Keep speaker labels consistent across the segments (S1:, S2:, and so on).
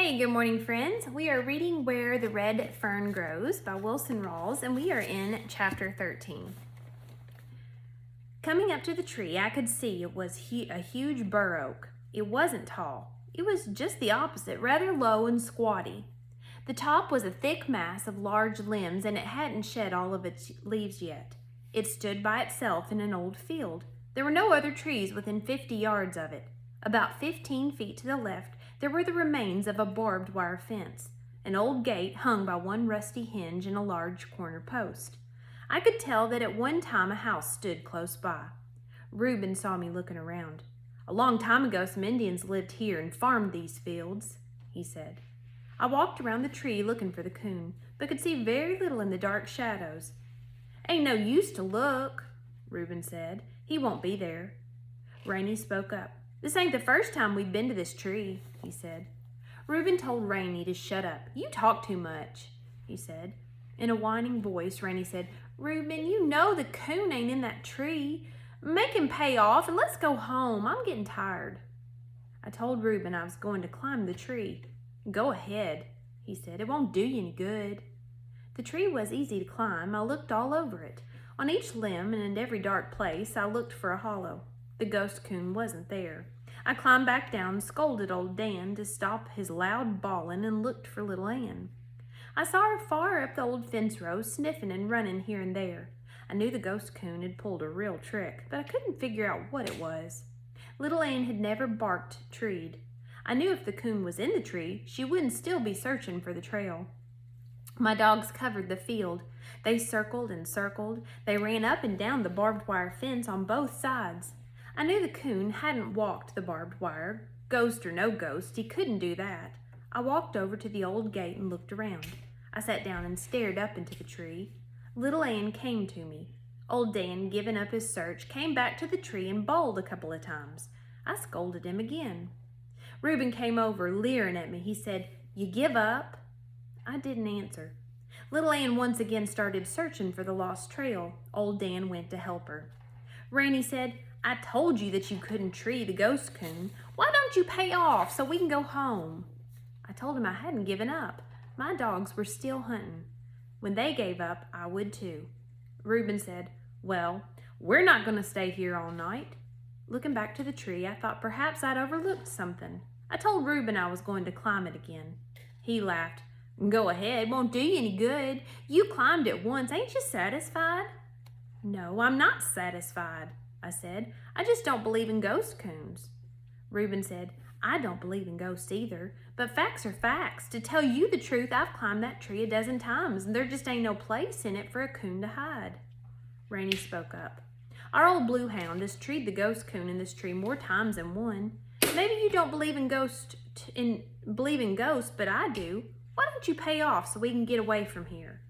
S1: Hey, good morning, friends. We are reading Where the Red Fern Grows by Wilson Rawls, and we are in chapter 13. Coming up to the tree, I could see it was a huge bur oak. It wasn't tall. It was just the opposite, rather low and squatty. The top was a thick mass of large limbs, and it hadn't shed all of its leaves yet. It stood by itself in an old field. There were no other trees within 50 yards of it. About 15 feet to the left, there were the remains of a barbed wire fence. An old gate hung by one rusty hinge and a large corner post. I could tell that at one time a house stood close by. Reuben saw me looking around. "A long time ago some Indians lived here and farmed these fields," he said. I walked around the tree looking for the coon, but could see very little in the dark shadows. "Ain't no use to look," Reuben said. "He won't be there." Rainey spoke up. "This ain't the first time we've been to this tree," he said. Reuben told Rainey to shut up. "You talk too much," he said. In a whining voice, Rainey said, "Reuben, you know the coon ain't in that tree. Make him pay off and let's go home. I'm getting tired." I told Reuben I was going to climb the tree. "Go ahead," he said. "It won't do you any good." The tree was easy to climb. I looked all over it. On each limb and in every dark place, I looked for a hollow. The ghost coon wasn't there. I climbed back down and scolded old Dan to stop his loud bawling and looked for little Ann. I saw her far up the old fence row, sniffing and running here and there. I knew the ghost coon had pulled a real trick, but I couldn't figure out what it was. Little Ann had never barked treed. I knew if the coon was in the tree, she wouldn't still be searching for the trail. My dogs covered the field. They circled and circled. They ran up and down the barbed wire fence on both sides. I knew the coon hadn't walked the barbed wire. Ghost or no ghost, he couldn't do that. I walked over to the old gate and looked around. I sat down and stared up into the tree. Little Ann came to me. Old Dan, giving up his search, came back to the tree and bawled a couple of times. I scolded him again. Reuben came over, leering at me. He said, "You give up?" I didn't answer. Little Ann once again started searching for the lost trail. Old Dan went to help her. Rainey said, "I told you that you couldn't tree the ghost coon. Why don't you pay off so we can go home?" I told him I hadn't given up. My dogs were still hunting. When they gave up, I would too. Reuben said, "Well, we're not going to stay here all night." Looking back to the tree, I thought perhaps I'd overlooked something. I told Reuben I was going to climb it again. He laughed. "Go ahead, won't do you any good. You climbed it once, ain't you satisfied?" "No, I'm not satisfied," I said. "I just don't believe in ghost coons." Reuben said, "I don't believe in ghosts either, but facts are facts. To tell you the truth, I've climbed that tree a dozen times, and there just ain't no place in it for a coon to hide." Rainey spoke up. "Our old blue hound has treed the ghost coon in this tree more times than one. Maybe you don't believe in ghosts, but I do. Why don't you pay off so we can get away from here?"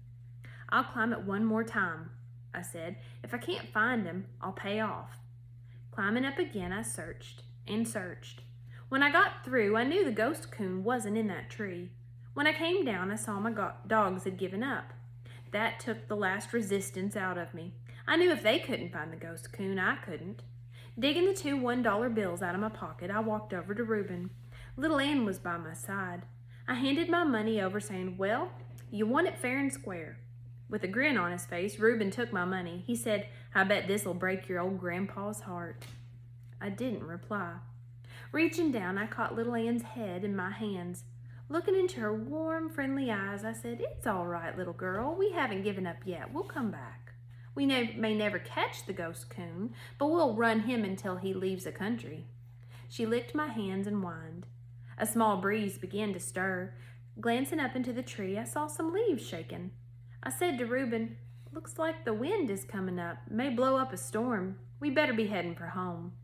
S1: "I'll climb it one more time," I said. "If I can't find him, I'll pay off." Climbing up again, I searched and searched. When I got through, I knew the ghost coon wasn't in that tree. When I came down, I saw my dogs had given up. That took the last resistance out of me. I knew if they couldn't find the ghost coon, I couldn't. Digging the 2 $1 bills out of my pocket, I walked over to Reuben. Little Ann was by my side. I handed my money over, saying, "Well, you won it fair and square." With a grin on his face, Reuben took my money. He said, "I bet this'll break your old grandpa's heart." I didn't reply. Reaching down, I caught little Ann's head in my hands. Looking into her warm, friendly eyes, I said, "It's all right, little girl. We haven't given up yet. We'll come back. We may never catch the ghost coon, but we'll run him until he leaves the country." She licked my hands and whined. A small breeze began to stir. Glancing up into the tree, I saw some leaves shaking. I said to Reuben, "Looks like the wind is coming up. May blow up a storm. We better be heading for home."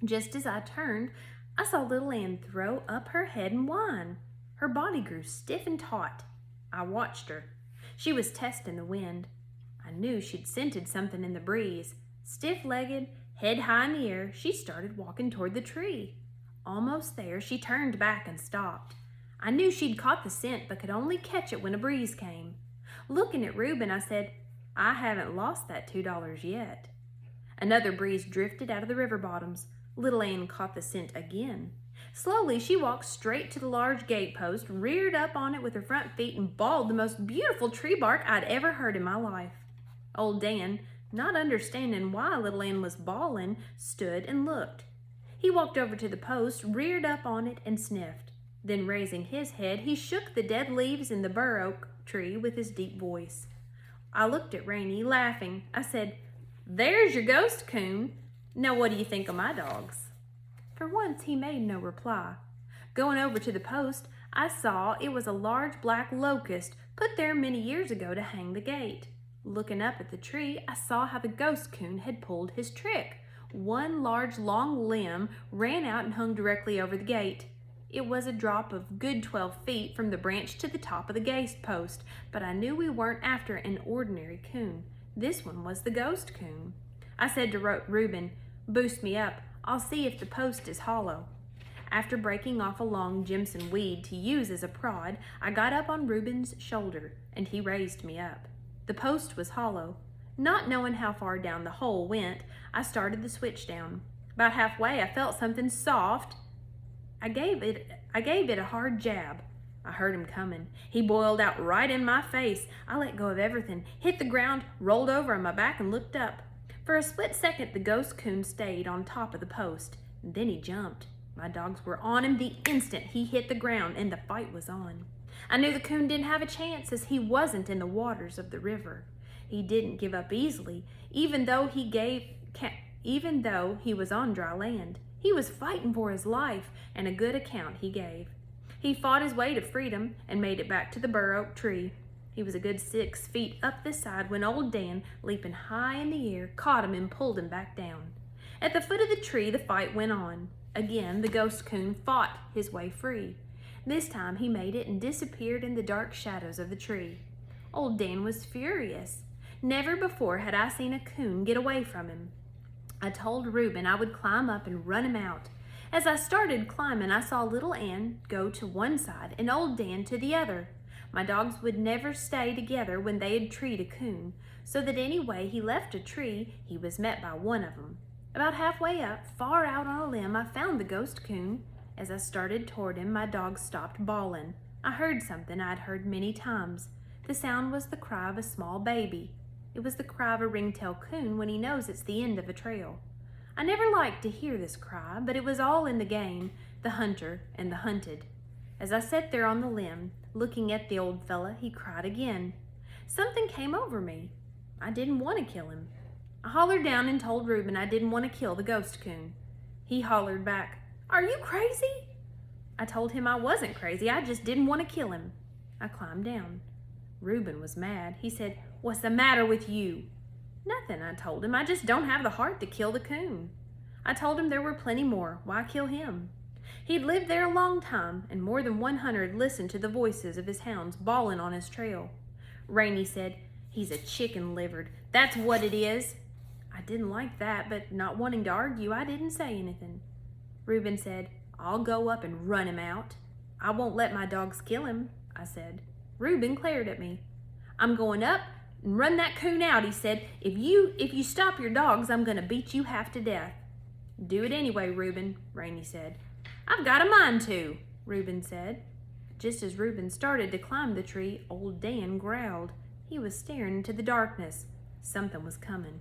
S1: Just as I turned, I saw little Ann throw up her head and whine. Her body grew stiff and taut. I watched her. She was testing the wind. I knew she'd scented something in the breeze. Stiff-legged, head high in the air, she started walking toward the tree. Almost there, she turned back and stopped. I knew she'd caught the scent, but could only catch it when a breeze came. Looking at Reuben, I said, "I haven't lost that $2 yet." Another breeze drifted out of the river bottoms. Little Ann caught the scent again. Slowly, she walked straight to the large gate post, reared up on it with her front feet, and bawled the most beautiful tree bark I'd ever heard in my life. Old Dan, not understanding why little Ann was bawling, stood and looked. He walked over to the post, reared up on it, and sniffed. Then, raising his head, he shook the dead leaves in the bur oak tree with his deep voice. I looked at Rainey, laughing. I said, "There's your ghost coon. Now what do you think of my dogs?" For once he made no reply. Going over to the post, I saw it was a large black locust put there many years ago to hang the gate. Looking up at the tree, I saw how the ghost coon had pulled his trick. One large long limb ran out and hung directly over the gate. It was a drop of good 12 feet from the branch to the top of the gate post, but I knew we weren't after an ordinary coon. This one was the ghost coon. I said to Reuben, "Boost me up. I'll see if the post is hollow." After breaking off a long Jimson weed to use as a prod, I got up on Reuben's shoulder, and he raised me up. The post was hollow. Not knowing how far down the hole went, I started the switch down. About halfway, I felt something soft. I gave it a hard jab. I heard him coming. He boiled out right in my face. I let go of everything, hit the ground, rolled over on my back, and looked up. For a split second, the ghost coon stayed on top of the post. Then he jumped. My dogs were on him the instant he hit the ground, and the fight was on. I knew the coon didn't have a chance, as he wasn't in the waters of the river. He didn't give up easily, even though he was on dry land. He was fighting for his life, and a good account he gave. He fought his way to freedom and made it back to the bur oak tree. He was a good 6 feet up the side when old Dan, leaping high in the air, caught him and pulled him back down. At the foot of the tree, the fight went on. Again, the ghost coon fought his way free. This time he made it and disappeared in the dark shadows of the tree. Old Dan was furious. Never before had I seen a coon get away from him. I told Reuben I would climb up and run him out. As I started climbing, I saw little Ann go to one side and old Dan to the other. My dogs would never stay together when they had treed a coon, so that any way he left a tree, he was met by one of them. About halfway up, far out on a limb, I found the ghost coon. As I started toward him, my dogs stopped bawling. I heard something I'd heard many times. The sound was the cry of a small baby. It was the cry of a ringtail coon when he knows it's the end of a trail. I never liked to hear this cry, but it was all in the game, the hunter and the hunted. As I sat there on the limb, looking at the old fella, he cried again. Something came over me. I didn't want to kill him. I hollered down and told Reuben I didn't want to kill the ghost coon. He hollered back, "Are you crazy?" I told him I wasn't crazy, I just didn't want to kill him. I climbed down. Reuben was mad. He said, "What's the matter with you?" "Nothing," I told him. "I just don't have the heart to kill the coon." I told him there were plenty more. Why kill him? He'd lived there a long time, and more than one hunter had listened to the voices of his hounds bawling on his trail. Rainey said, "He's a chicken-livered. That's what it is." I didn't like that, but not wanting to argue, I didn't say anything. Reuben said, "I'll go up and run him out." "I won't let my dogs kill him," I said. Reuben glared at me. "I'm going up and run that coon out," he said. If you stop your dogs, I'm going to beat you half to death." "Do it anyway, Reuben," Rainey said. "I've got a mind to," Reuben said. Just as Reuben started to climb the tree, old Dan growled. He was staring into the darkness. Something was coming.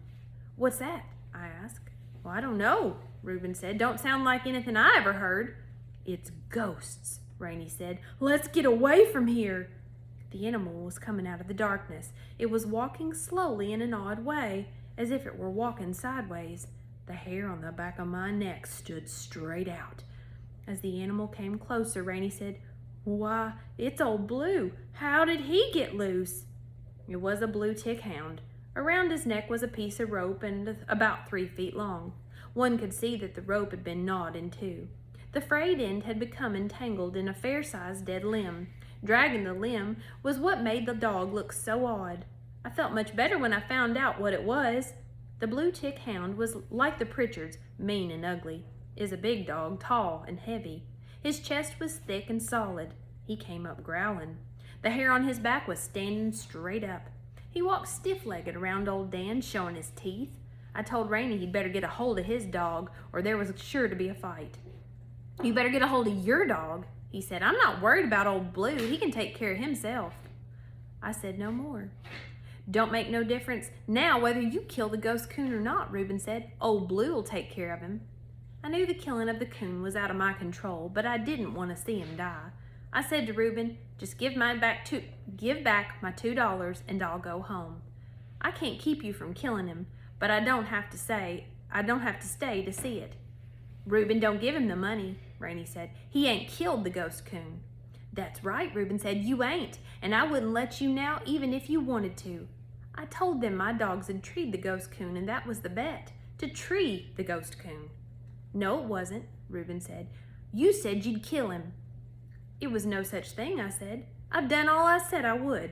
S1: "What's that?" I asked. "Well, I don't know," Reuben said. "Don't sound like anything I ever heard." "It's ghosts," Rainey said. "Let's get away from here." The animal was coming out of the darkness. It was walking slowly in an odd way, as if it were walking sideways. The hair on the back of my neck stood straight out. As the animal came closer, Rainey said, "Why, it's old Blue. How did he get loose?" It was a blue tick hound. Around his neck was a piece of rope and about 3 feet long. One could see that the rope had been gnawed in two. The frayed end had become entangled in a fair-sized dead limb. Dragging the limb was what made the dog look so odd. I felt much better when I found out what it was. The blue tick hound was like the Pritchards, mean and ugly. Is a big dog, tall and heavy. His chest was thick and solid. He came up growling. The hair on his back was standing straight up. He walked stiff-legged around old Dan, showing his teeth. I told Rainey he'd better get a hold of his dog, or there was sure to be a fight. You better get a hold of your dog, he said. I'm not worried about old Blue. He can take care of himself. I said no more. Don't make no difference now whether you kill the ghost coon or not, Reuben said. Old Blue will take care of him. I knew the killing of the coon was out of my control, but I didn't want to see him die. I said to Reuben, just give back my $2 and I'll go home. I can't keep you from killing him, but I don't have to stay to see it. Reuben, don't give him the money, Rainey said. He ain't killed the ghost coon. That's right, Reuben said. You ain't, and I wouldn't let you now even if you wanted to. I told them my dogs had treed the ghost coon, and that was the bet, to tree the ghost coon. No, it wasn't, Reuben said. You said you'd kill him. It was no such thing, I said. I've done all I said I would.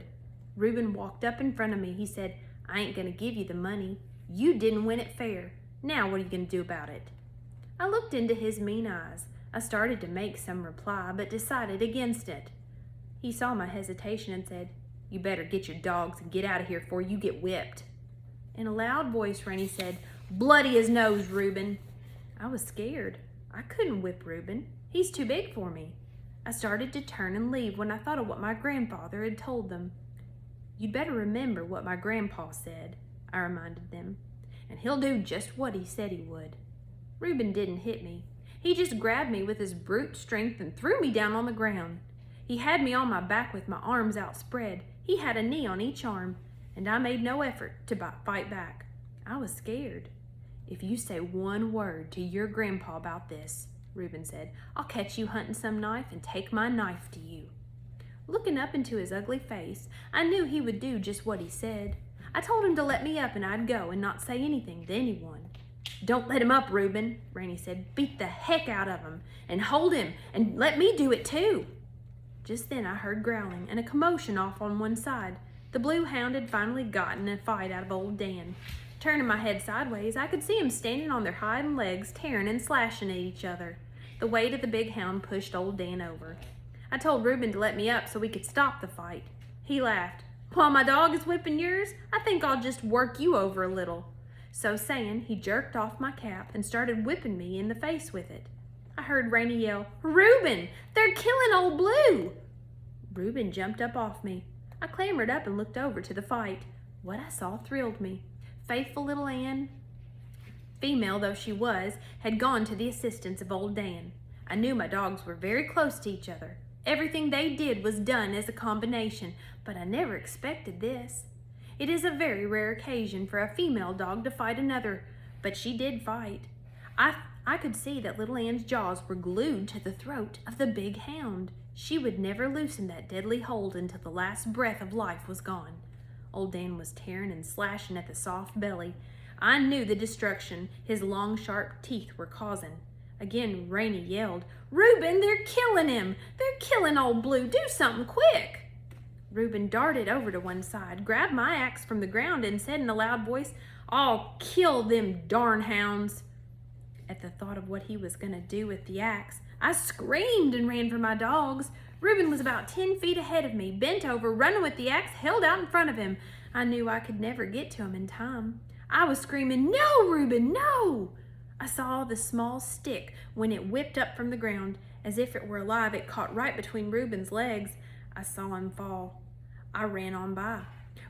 S1: Reuben walked up in front of me. He said, I ain't gonna give you the money. You didn't win it fair. Now what are you gonna do about it? I looked into his mean eyes. I started to make some reply, but decided against it. He saw my hesitation and said, You better get your dogs and get out of here before you get whipped. In a loud voice, Rainey said, Bloody his nose, Reuben. I was scared. I couldn't whip Reuben. He's too big for me. I started to turn and leave when I thought of what my grandfather had told them. You'd better remember what my grandpa said, I reminded them, and he'll do just what he said he would. Reuben didn't hit me. He just grabbed me with his brute strength and threw me down on the ground. He had me on my back with my arms outspread. He had a knee on each arm, and I made no effort to fight back. I was scared. If you say one word to your grandpa about this, Reuben said, I'll catch you hunting some knife and take my knife to you. Looking up into his ugly face, I knew he would do just what he said. I told him to let me up and I'd go and not say anything to anyone. Don't let him up, Reuben, Rainey said. Beat the heck out of him and hold him and let me do it too. Just then I heard growling and a commotion off on one side. The blue hound had finally gotten a fight out of old Dan. Turning my head sideways, I could see him standing on their hind legs, tearing and slashing at each other. The weight of the big hound pushed old Dan over. I told Reuben to let me up so we could stop the fight. He laughed. While my dog is whipping yours, I think I'll just work you over a little. So saying, he jerked off my cap and started whipping me in the face with it. I heard Rainey yell, Reuben, they're killing old Blue. Reuben jumped up off me. I clambered up and looked over to the fight. What I saw thrilled me. Faithful little Ann, female though she was, had gone to the assistance of old Dan. I knew my dogs were very close to each other. Everything they did was done as a combination, but I never expected this. It is a very rare occasion for a female dog to fight another, but she did fight. I could see that little Ann's jaws were glued to the throat of the big hound. She would never loosen that deadly hold until the last breath of life was gone. Old Dan was tearing and slashing at the soft belly. I knew the destruction his long, sharp teeth were causing. Again, Rainey yelled, Reuben, they're killing him! They're killing old Blue! Do something quick! Reuben darted over to one side, grabbed my axe from the ground, and said in a loud voice, I'll kill them darn hounds! At the thought of what he was going to do with the axe, I screamed and ran for my dogs. Reuben was about 10 feet ahead of me, bent over, running with the axe held out in front of him. I knew I could never get to him in time. I was screaming, No, Reuben, no! I saw the small stick when it whipped up from the ground. As if it were alive, it caught right between Reuben's legs. I saw him fall. I ran on by.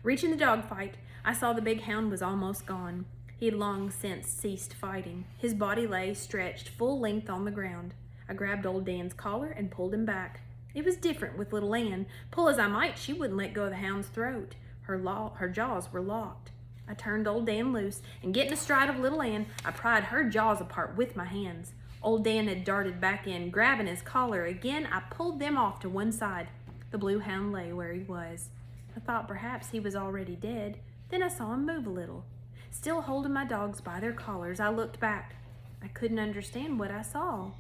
S1: Reaching the dogfight, I saw the big hound was almost gone. He had long since ceased fighting. His body lay stretched full length on the ground. I grabbed old Dan's collar and pulled him back. It was different with little Ann. Pull as I might, she wouldn't let go of the hound's throat. Her jaws were locked. I turned old Dan loose, and getting astride of little Ann, I pried her jaws apart with my hands. Old Dan had darted back in, grabbing his collar. Again, I pulled them off to one side. The blue hound lay where he was. I thought perhaps he was already dead. Then I saw him move a little. Still holding my dogs by their collars, I looked back. I couldn't understand what I saw.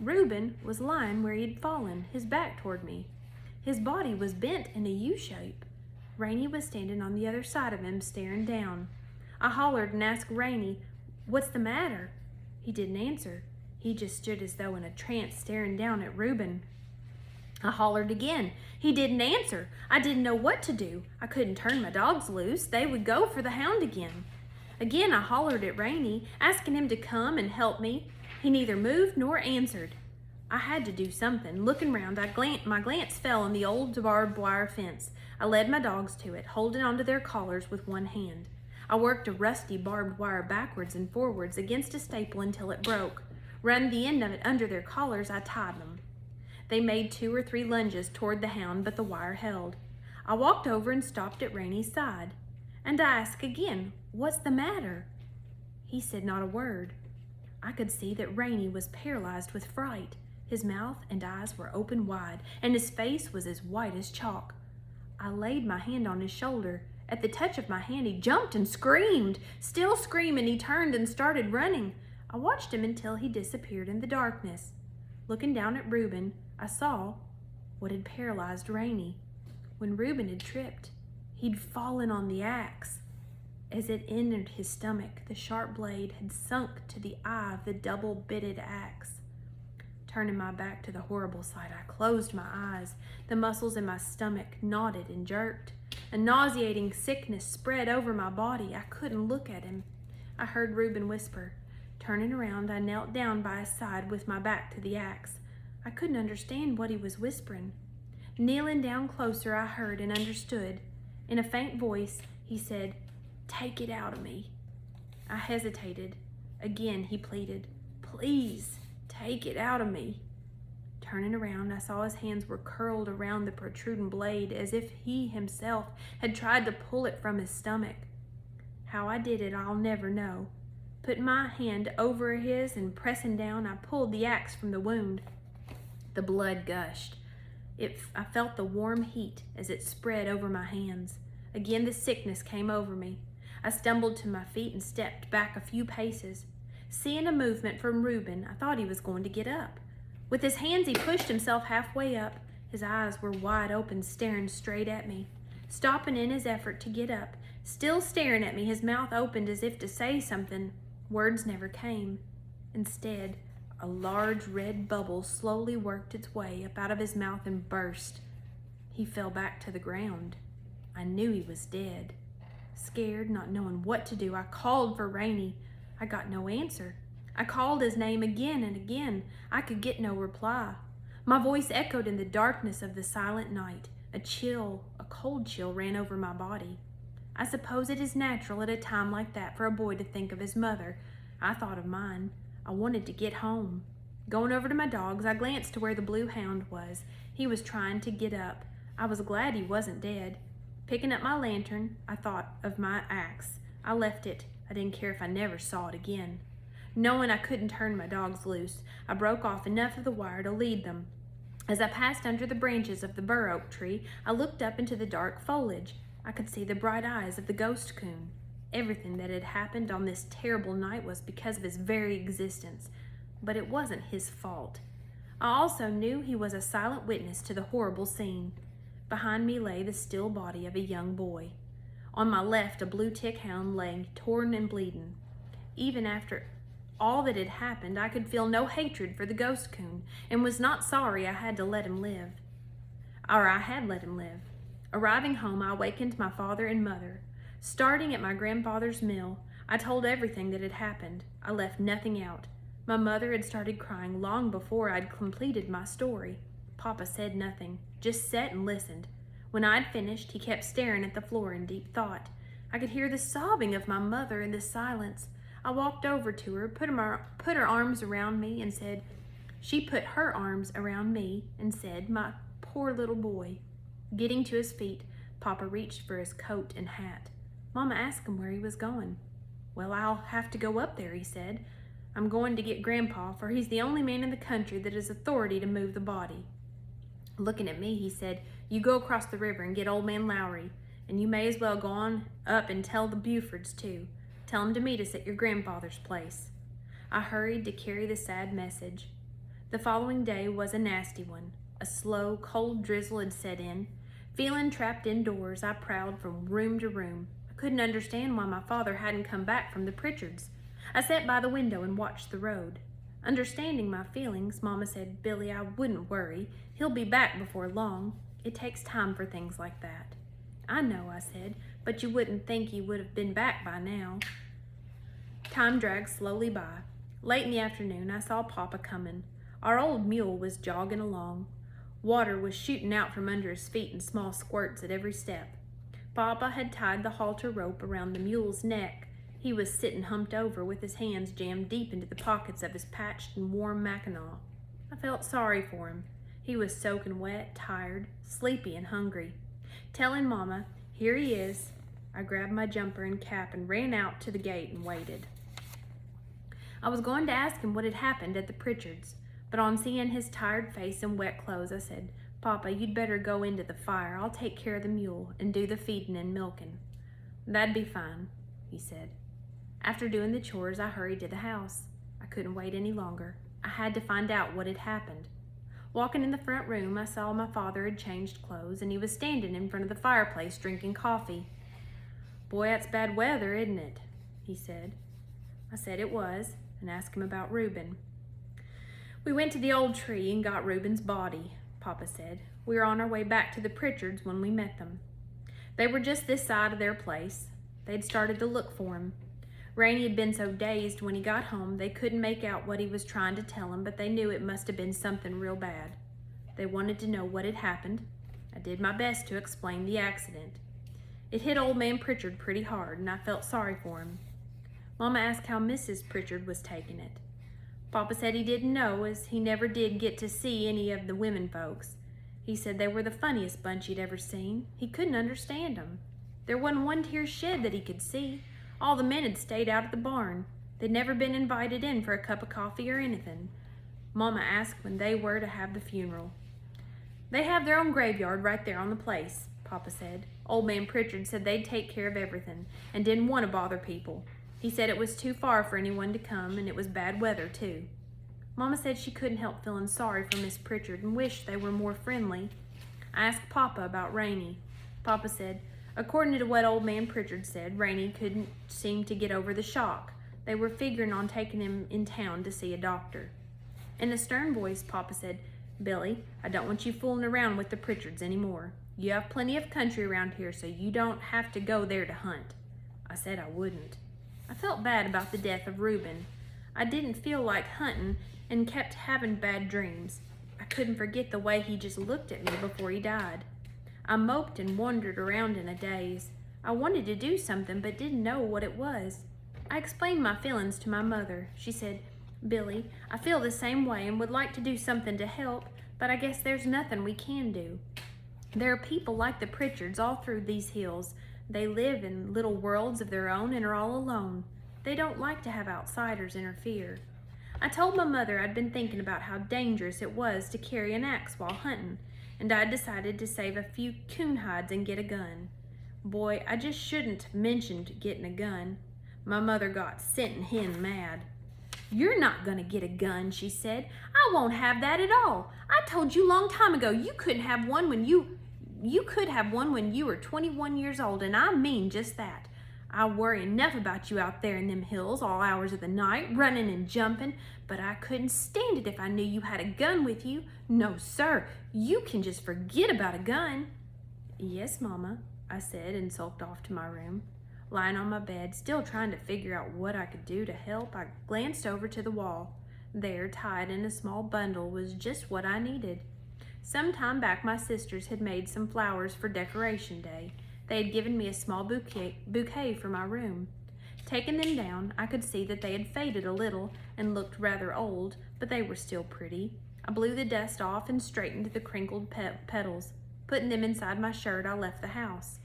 S1: Reuben was lying where he had fallen, his back toward me. His body was bent in a U-shape. Rainey was standing on the other side of him, staring down. I hollered and asked Rainey, What's the matter? He didn't answer. He just stood as though in a trance, staring down at Reuben. I hollered again. He didn't answer. I didn't know what to do. I couldn't turn my dogs loose. They would go for the hound again. Again, I hollered at Rainey, asking him to come and help me. He neither moved nor answered. I had to do something. Looking round, my glance fell on the old barbed wire fence. I led my dogs to it, holding onto their collars with one hand. I worked a rusty barbed wire backwards and forwards against a staple until it broke. Run the end of it under their collars, I tied them. They made 2 or 3 lunges toward the hound, but the wire held. I walked over and stopped at Rainie's side. And I asked again, "What's the matter?" He said not a word. I could see that Rainie was paralyzed with fright. His mouth and eyes were open wide, and his face was as white as chalk. I laid my hand on his shoulder. At the touch of my hand, he jumped and screamed. Still screaming, he turned and started running. I watched him until he disappeared in the darkness. Looking down at Reuben, I saw what had paralyzed Rainie. When Reuben had tripped, he'd fallen on the axe. As it entered his stomach, the sharp blade had sunk to the eye of the double-bitted axe. Turning my back to the horrible sight, I closed my eyes. The muscles in my stomach knotted and jerked. A nauseating sickness spread over my body. I couldn't look at him. I heard Reuben whisper. Turning around, I knelt down by his side with my back to the axe. I couldn't understand what he was whispering. Kneeling down closer, I heard and understood. In a faint voice, he said, "Take it out of me." I hesitated. Again, he pleaded, "Please, take it out of me." Turning around, I saw his hands were curled around the protruding blade as if he himself had tried to pull it from his stomach. How I did it, I'll never know. Putting my hand over his and pressing down, I pulled the axe from the wound. The blood gushed. I felt the warm heat as it spread over my hands. Again, the sickness came over me. I stumbled to my feet and stepped back a few paces. Seeing a movement from Reuben, I thought he was going to get up. With his hands, he pushed himself halfway up. His eyes were wide open, staring straight at me. Stopping in his effort to get up, still staring at me, his mouth opened as if to say something. Words never came. Instead, a large red bubble slowly worked its way up out of his mouth and burst. He fell back to the ground. I knew he was dead. Scared, not knowing what to do, I called for Rainie. I got no answer. I called his name again and again. I could get no reply. My voice echoed in the darkness of the silent night. A cold chill ran over my body. I suppose it is natural at a time like that for a boy to think of his mother. I thought of mine. I wanted to get home. Going over to my dogs, I glanced to where the blue hound was. He was trying to get up. I was glad he wasn't dead. Picking up my lantern, I thought of my axe. I left it. I didn't care if I never saw it again. Knowing I couldn't turn my dogs loose, I broke off enough of the wire to lead them. As I passed under the branches of the bur oak tree, I looked up into the dark foliage. I could see the bright eyes of the ghost coon. Everything that had happened on this terrible night was because of his very existence, but it wasn't his fault. I also knew he was a silent witness to the horrible scene. Behind me lay the still body of a young boy. On my left, a blue tick hound lay torn and bleeding. Even after all that had happened, I could feel no hatred for the ghost coon and was not sorry I had let him live. Arriving home, I awakened my father and mother. Starting at my grandfather's mill, I told everything that had happened. I left nothing out. My mother had started crying long before I'd completed my story. Papa said nothing, just sat and listened. When I'd finished, he kept staring at the floor in deep thought. I could hear the sobbing of my mother in the silence. I walked over to her, put her arms around me and said, she put her arms around me and said, "My poor little boy." Getting to his feet, Papa reached for his coat and hat. Mama asked him where he was going. "Well, I'll have to go up there," he said. "I'm going to get Grandpa, for he's the only man in the country that has authority to move the body." Looking at me, he said, "You go across the river and get old man Lowry, and you may as well go on up and tell the Bufords too. Tell them to meet us at your grandfather's place." I hurried to carry the sad message. The following day was a nasty one. A slow, cold drizzle had set in. Feeling trapped indoors, I prowled from room to room. I couldn't understand why my father hadn't come back from the Pritchards. I sat by the window and watched the road. Understanding my feelings, Mama said, "Billy, I wouldn't worry. He'll be back before long. It takes time for things like that." "I know," I said, "but you wouldn't think he would have been back by now." Time dragged slowly by. Late in the afternoon, I saw Papa coming. Our old mule was jogging along. Water was shooting out from under his feet in small squirts at every step. Papa had tied the halter rope around the mule's neck. He was sitting humped over with his hands jammed deep into the pockets of his patched and warm mackinaw. I felt sorry for him. He was soaking wet, tired, sleepy, and hungry. Telling Mama, "Here he is," I grabbed my jumper and cap and ran out to the gate and waited. I was going to ask him what had happened at the Pritchards', but on seeing his tired face and wet clothes, I said, "Papa, you'd better go into the fire. I'll take care of the mule and do the feeding and milking." "That'd be fine," he said. After doing the chores, I hurried to the house. I couldn't wait any longer. I had to find out what had happened. Walking in the front room, I saw my father had changed clothes, and he was standing in front of the fireplace drinking coffee. "Boy, that's bad weather, isn't it?" he said. I said it was, and asked him about Reuben. "We went to the old tree and got Reuben's body," Papa said. "We were on our way back to the Pritchards when we met them. They were just this side of their place. They'd started to look for him. Rainey had been so dazed when he got home they couldn't make out what he was trying to tell him, but they knew it must have been something real bad. They wanted to know what had happened. I did my best to explain the accident. It hit old man Pritchard pretty hard, and I felt sorry for him." Mama asked how Mrs. Pritchard was taking it. Papa said he didn't know, as he never did get to see any of the women folks. He said they were the funniest bunch he'd ever seen. He couldn't understand them. There wasn't one tear shed that he could see. All the men had stayed out at the barn. They'd never been invited in for a cup of coffee or anything. Mama asked when they were to have the funeral. "They have their own graveyard right there on the place," Papa said. "Old man Pritchard said they'd take care of everything and didn't want to bother people. He said it was too far for anyone to come, and it was bad weather, too." Mama said she couldn't help feeling sorry for Miss Pritchard and wished they were more friendly. I asked Papa about Rainey. Papa said, according to what old man Pritchard said, Rainey couldn't seem to get over the shock. They were figuring on taking him in town to see a doctor. In a stern voice, Papa said, "Billy, I don't want you fooling around with the Pritchards anymore. You have plenty of country around here, so you don't have to go there to hunt." I said I wouldn't. I felt bad about the death of Reuben. I didn't feel like hunting and kept having bad dreams. I couldn't forget the way he just looked at me before he died. I moped and wandered around in a daze. I wanted to do something but didn't know what it was. I explained my feelings to my mother. She said, "Billy, I feel the same way and would like to do something to help, but I guess there's nothing we can do. There are people like the Pritchards all through these hills. They live in little worlds of their own and are all alone. They don't like to have outsiders interfere." I told my mother I'd been thinking about how dangerous it was to carry an axe while hunting, and I'd decided to save a few coon hides and get a gun. Boy, I just shouldn't have mentioned getting a gun. My mother got scentin' hen mad. "You're not gonna get a gun," she said. "I won't have that at all. I told you long time ago you couldn't have one when you could have one when you were 21 years old, and I mean just that. I worry enough about you out there in them hills all hours of the night, running and jumping, but I couldn't stand it if I knew you had a gun with you. No, sir, you can just forget about a gun." "Yes, Mama," I said, and sulked off to my room. Lying on my bed, still trying to figure out what I could do to help, I glanced over to the wall. There, tied in a small bundle, was just what I needed. Some time back, my sisters had made some flowers for Decoration Day. They had given me a small bouquet for my room. Taking them down, I could see that they had faded a little and looked rather old, but they were still pretty. I blew the dust off and straightened the crinkled petals. Putting them inside my shirt, I left the house.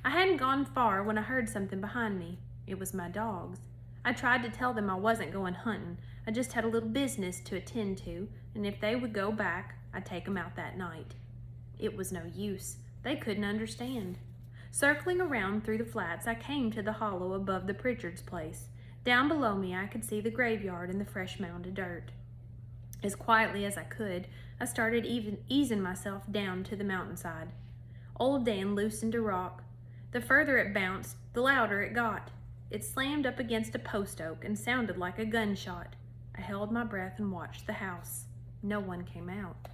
S1: I hadn't gone far when I heard something behind me. It was my dogs. I tried to tell them I wasn't going hunting. I just had a little business to attend to, and if they would go back, I'd take them out that night. It was no use. They couldn't understand. Circling around through the flats, I came to the hollow above the Pritchards' place. Down below me, I could see the graveyard and the fresh mound of dirt. As quietly as I could, I started easing myself down to the mountainside. Old Dan loosened a rock. The further it bounced, the louder it got. It slammed up against a post oak and sounded like a gunshot. I held my breath and watched the house. No one came out.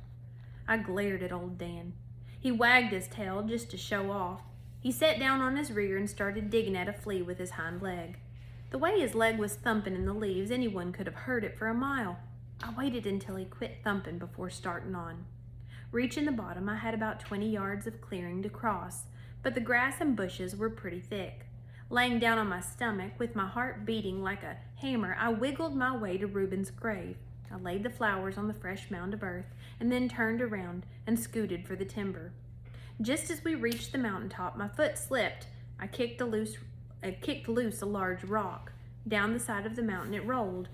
S1: I glared at old Dan. He wagged his tail just to show off. He sat down on his rear and started digging at a flea with his hind leg. The way his leg was thumping in the leaves, anyone could have heard it for a mile. I waited until he quit thumping before starting on. Reaching the bottom, I had about 20 yards of clearing to cross, but the grass and bushes were pretty thick. Laying down on my stomach, with my heart beating like a hammer, I wiggled my way to Reuben's grave. I laid the flowers on the fresh mound of earth and then turned around and scooted for the timber. Just as we reached the mountaintop, my foot slipped. I kicked loose a large rock. Down the side of the mountain it rolled.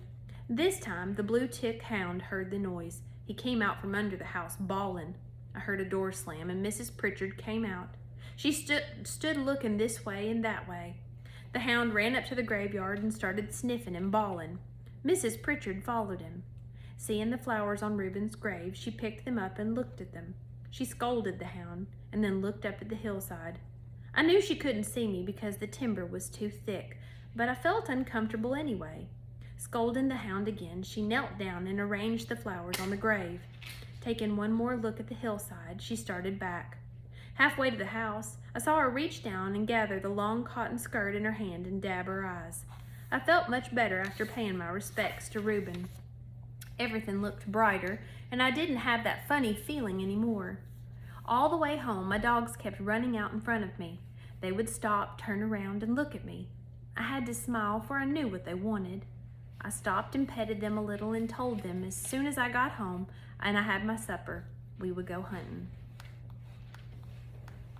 S1: This time, the blue tick hound heard the noise. He came out from under the house, bawling. I heard a door slam, and Mrs. Pritchard came out. She stood looking this way and that way. The hound ran up to the graveyard and started sniffing and bawling. Mrs. Pritchard followed him. Seeing the flowers on Reuben's grave, she picked them up and looked at them. She scolded the hound and then looked up at the hillside. I knew she couldn't see me because the timber was too thick, but I felt uncomfortable anyway. Scolding the hound again, she knelt down and arranged the flowers on the grave. Taking one more look at the hillside, she started back. Halfway to the house, I saw her reach down and gather the long cotton skirt in her hand and dab her eyes. I felt much better after paying my respects to Reuben. Everything looked brighter, and I didn't have that funny feeling anymore. All the way home, my dogs kept running out in front of me. They would stop, turn around, and look at me. I had to smile, for I knew what they wanted. I stopped and petted them a little and told them as soon as I got home and I had my supper, we would go hunting.